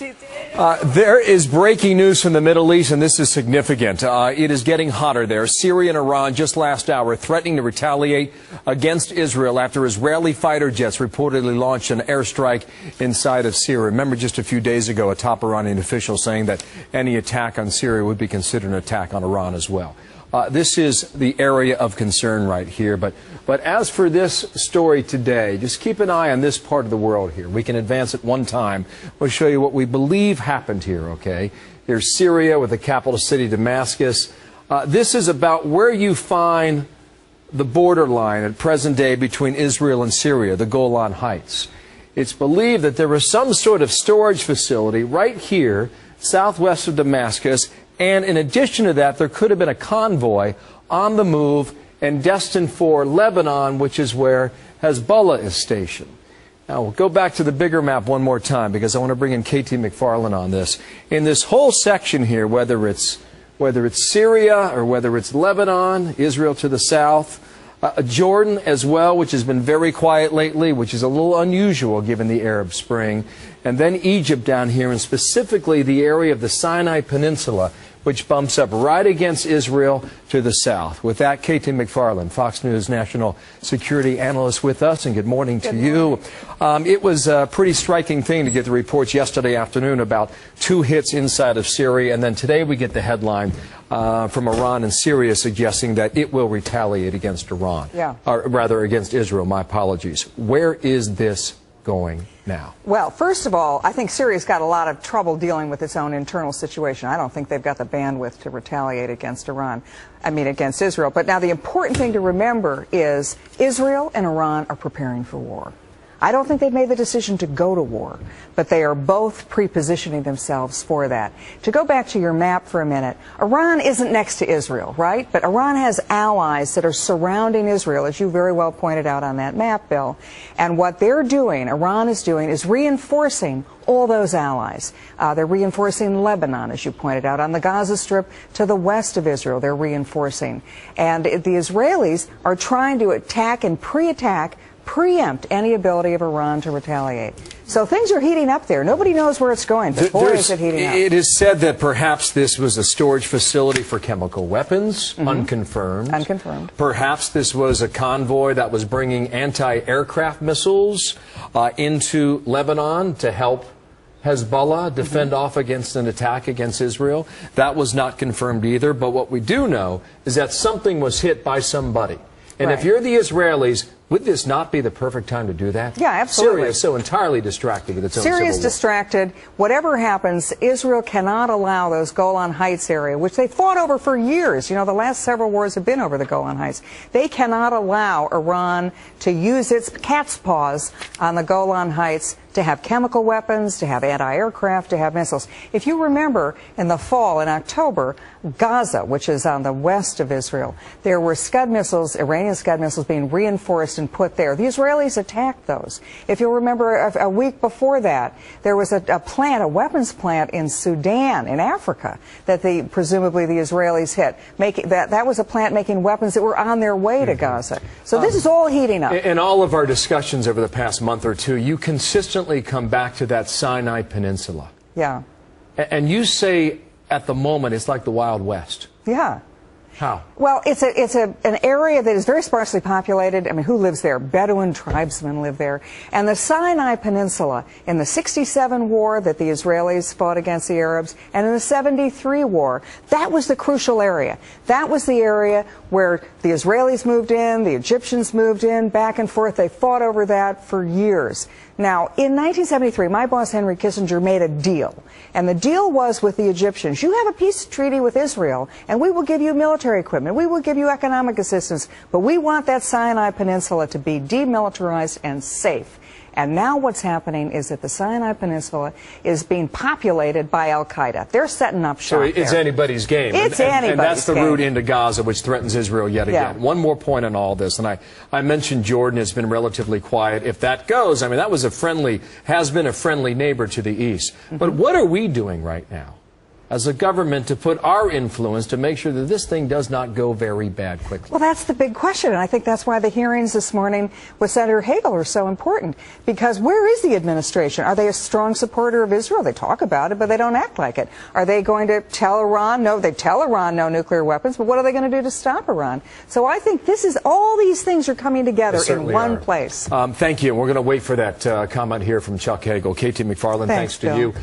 There is breaking news from the Middle East, and this is significant. It is getting hotter there. Syria and Iran just last hour threatening to retaliate against Israel after Israeli fighter jets reportedly launched an airstrike inside of Syria. Remember just a few days ago, a top Iranian official saying that any attack on Syria would be considered an attack on Iran as well. This is the area of concern right here. But as for this story today, just keep an eye on this part of the world here. We can advance at one time. We'll show you what we believe happened here, okay? Here's Syria with the capital city, Damascus. This is about where you find the borderline at present day between Israel and Syria, the Golan Heights. It's believed that there was some sort of storage facility right here, southwest of Damascus. And in addition to that, there could have been a convoy on the move and destined for Lebanon, which is where Hezbollah is stationed. Now, we'll go back to the bigger map one more time because I want to bring in KT McFarland on this. In this whole section here, whether it's Syria or whether it's Lebanon, Israel to the south, Jordan as well, which has been very quiet lately, which is a little unusual given the Arab Spring, and then Egypt down here, and specifically the area of the Sinai Peninsula, which bumps up right against Israel to the south. With that, KT McFarland, Fox News national security analyst with us, and good morning to you. It was a pretty striking thing to get the reports yesterday afternoon about 2 hits inside of Syria, and then today we get the headline from Iran and Syria suggesting that it will retaliate against Iran. Yeah. Or rather against Israel, my apologies. Where is this going now? Well, first of all, I think Syria's got a lot of trouble dealing with its own internal situation. I don't think they've got the bandwidth to retaliate against against Israel. But now the important thing to remember is Israel and Iran are preparing for war. I don't think they've made the decision to go to war, but they are both pre-positioning themselves for that. To go back to your map for a minute, Iran isn't next to Israel, right? But Iran has allies that are surrounding Israel, as you very well pointed out on that map, Bill. And what they're doing, Iran is doing, is reinforcing all those allies. They're reinforcing Lebanon, as you pointed out. On the Gaza Strip to the west of Israel, they're reinforcing. And the Israelis are trying to attack and preempt any ability of Iran to retaliate. So things are heating up there. Nobody knows where it's going, but boy, is it heating up. It is said that perhaps this was a storage facility for chemical weapons, unconfirmed. Unconfirmed. Perhaps this was a convoy that was bringing anti-aircraft missiles into Lebanon to help Hezbollah defend off against an attack against Israel. That was not confirmed either, but what we do know is that something was hit by somebody. And if you're the Israelis, would this not be the perfect time to do that? Yeah, absolutely. Syria is so entirely distracted with its own civil war. Syria's distracted. Whatever happens, Israel cannot allow those Golan Heights area, which they fought over for years. You know, the last several wars have been over the Golan Heights. They cannot allow Iran to use its cat's paws on the Golan Heights to have chemical weapons, to have anti-aircraft, to have missiles. If you remember, in the fall, in October, Gaza, which is on the west of Israel, there were Scud missiles, Iranian Scud missiles, being reinforced and put there. The Israelis attacked those. If you'll remember, a week before that, there was a weapons plant in Sudan, in Africa, that presumably the Israelis hit. That was a plant making weapons that were on their way to Gaza. So this is all heating up. In all of our discussions over the past month or two, you consistently come back to that Sinai Peninsula. Yeah. And you say at the moment it's like the Wild West. Yeah. How? Well, it's an area that is very sparsely populated. I mean, who lives there? Bedouin tribesmen live there. And the Sinai Peninsula, in the '67 war that the Israelis fought against the Arabs, and in the '73 war, that was the crucial area. That was the area where the Israelis moved in, the Egyptians moved in, back and forth. They fought over that for years. Now, in 1973, my boss, Henry Kissinger, made a deal. And the deal was with the Egyptians. You have a peace treaty with Israel, and we will give you military equipment. We will give you economic assistance. But we want that Sinai Peninsula to be demilitarized and safe. And now what's happening is that the Sinai Peninsula is being populated by Al-Qaeda. They're setting up shop there. So it's anybody's game. It's anybody's game. And that's the route into Gaza, which threatens Israel yet again. One more point on all this, and I mentioned Jordan has been relatively quiet. If that goes, I mean, that was has been a friendly neighbor to the east. But what are we doing right now? as a government to put our influence to make sure that this thing does not go very bad quickly? Well, that's the big question, and I think that's why the hearings this morning with Senator Hagel are so important, because where is the administration? Are they a strong supporter of Israel? They talk about it, but they don't act like it. Are they going to tell Iran no? They tell Iran no nuclear weapons, but what are they going to do to stop Iran? So I think all these things are coming together in one place. Thank you. We're going to wait for that comment here from Chuck Hagel. KT McFarland, thanks to Bill. you.